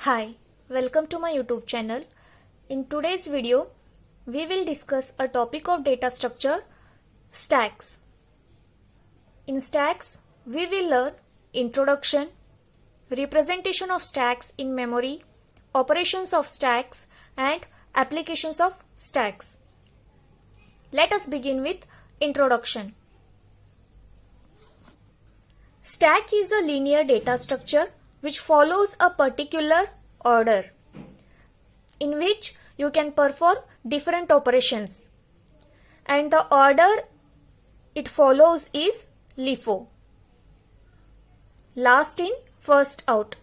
Hi, welcome to my YouTube channel. In today's video, we will discuss a topic of data structure, stacks. In stacks, we will learn introduction, representation of stacks in memory, operations of stacks, and applications of stacks. Let us begin with introduction. Stack is a linear data structure which follows a particular order in which you can perform different operations, and the order it follows is LIFO, last in first out.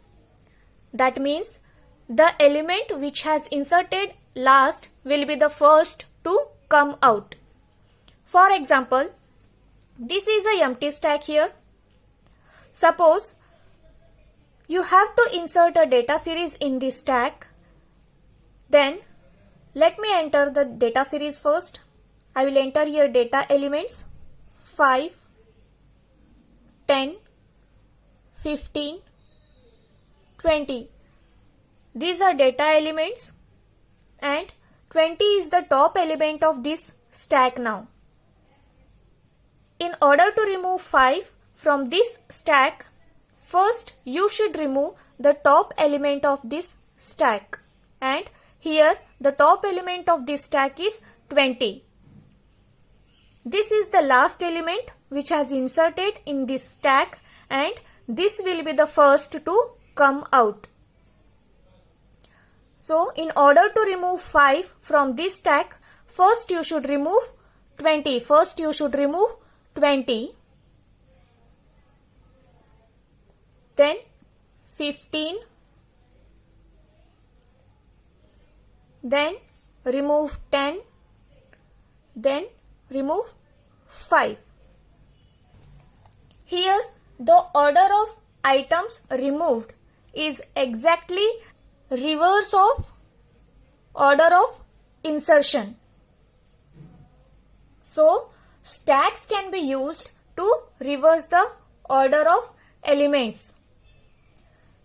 That means the element which has inserted last will be the first to come out. For example, this is a empty stack here. Suppose you have to insert a data series in this stack. Then let me enter the data series first. I will enter here data elements 5, 10, 15, 20. These are data elements and 20 is the top element of this stack now. In order to remove 5 from this stack, first you should remove the top element of this stack, and here the top element of this stack is 20. This is the last element which has inserted in this stack, and this will be the first to come out. So in order to remove 5 from this stack, first you should remove 20. First you should remove 20. Then 15, then remove 10, then remove 5. Here the order of items removed is exactly reverse of order of insertion. So stacks can be used to reverse the order of elements.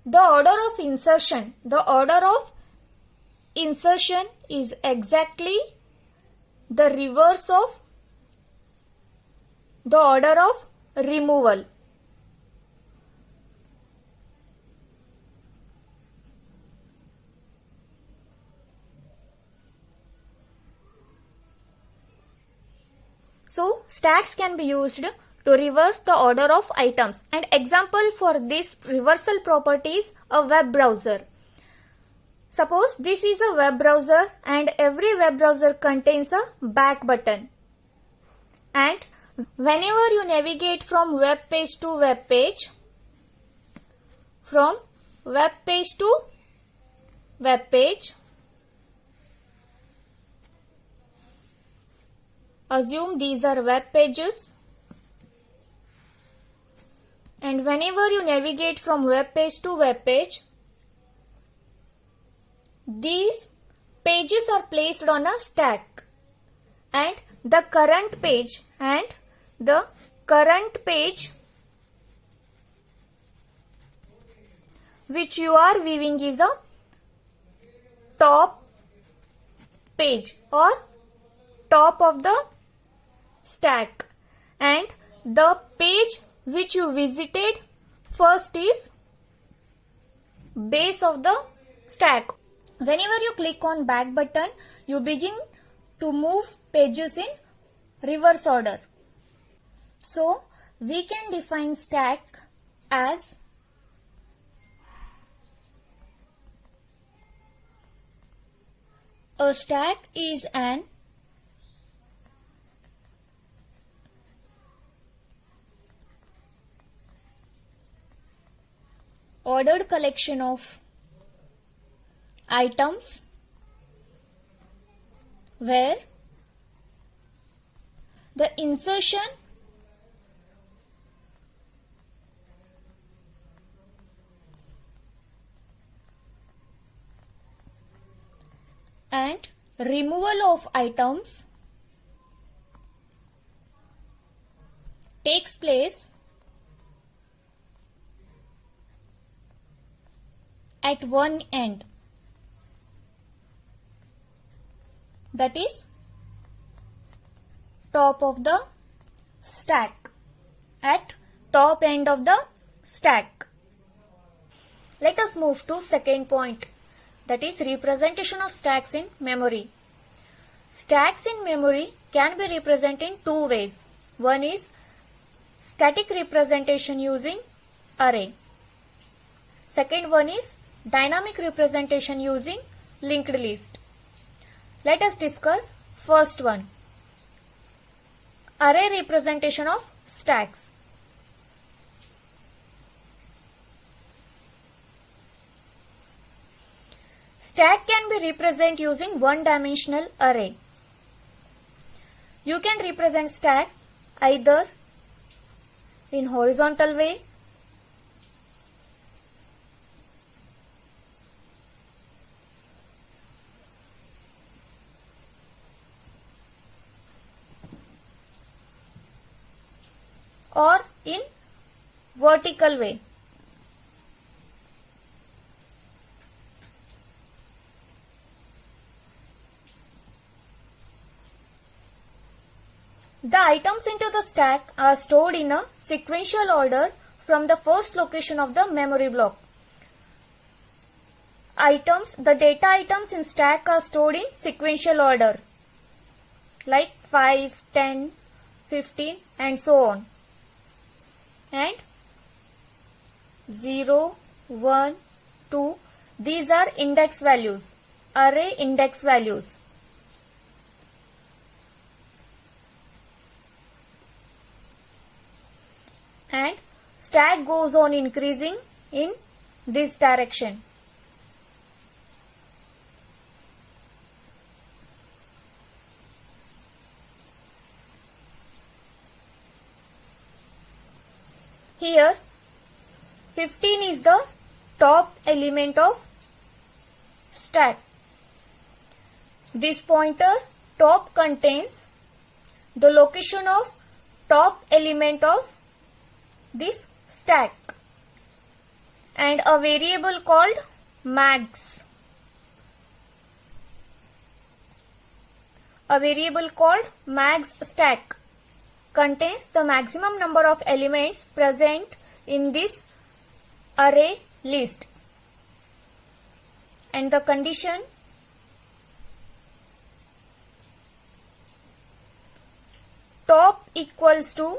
The order of insertion is exactly the reverse of the order of removal. So stacks can be used to reverse the order of items, and example for this reversal property is a web browser. Suppose this is a web browser and every web browser contains a back button, and whenever you navigate from web page to web page, from web page to web page, assume these are web pages, and whenever you navigate from web page to web page, these pages are placed on a stack, and the current page which you are viewing is a top page or top of the stack, and the page which you visited first is base of the stack. Whenever you click on back button, you begin to move pages in reverse order. So we can define stack as a stack is an ordered collection of items where the insertion and removal of items takes place at one end, that is top of the stack, at top end of the stack. Let us move to second point, that is representation of stacks in memory. Stacks in memory can be represented in two ways. One is static representation using array. Second one is dynamic representation using linked list. Let us discuss first one, array representation of stacks. Stack can be represented using one-dimensional array. You can represent stack either in horizontal way or in vertical way. The items into the stack are stored in a sequential order from the first location of the memory block. The data items in stack are stored in sequential order like 5, 10, 15 and so on. And 0, 1, 2, these are index values, array index values. And stack goes on increasing in this direction. Here 15 is the top element of stack. This pointer top contains the location of top element of this stack and a variable called max. A variable called max stack contains the maximum number of elements present in this array list, and the condition top equals to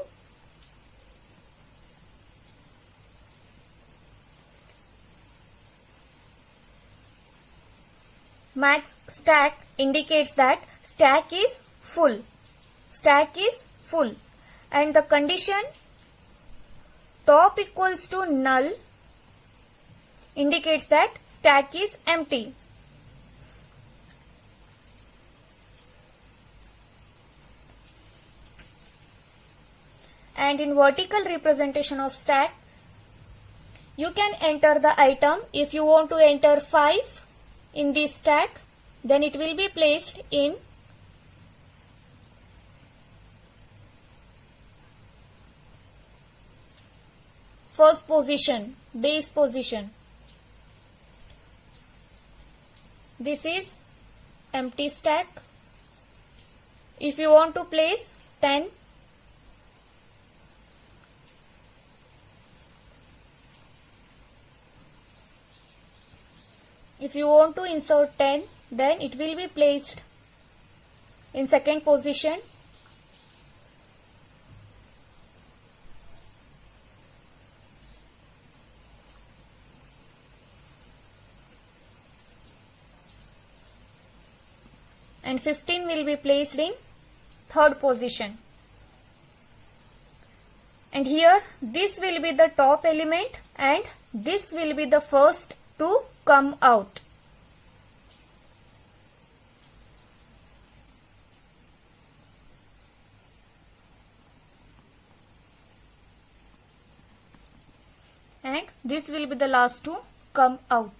max stack indicates that stack is full. Stack is full. And the condition top equals to null indicates that stack is empty. And in vertical representation of stack, you can enter the item. If you want to enter 5 in this stack, then it will be placed in first position, base position. This is empty stack. If you want to place 10, if you want to insert 10, then it will be placed in second position. And 15 will be placed in third position. And here this will be the top element and this will be the first to come out. And this will be the last to come out.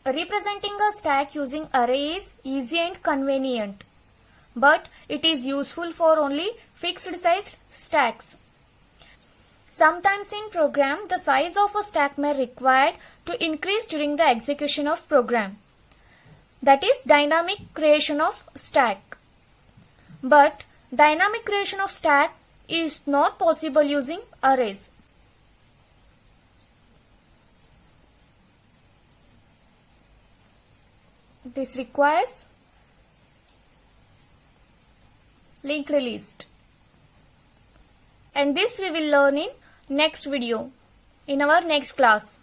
Representing a stack using array is easy and convenient, but it is useful for only fixed sized stacks. Sometimes in program, the size of a stack may required to increase during the execution of program. That is dynamic creation of stack. But dynamic creation of stack is not possible using arrays. This requires linked list. And this we will learn in next video, in our next class.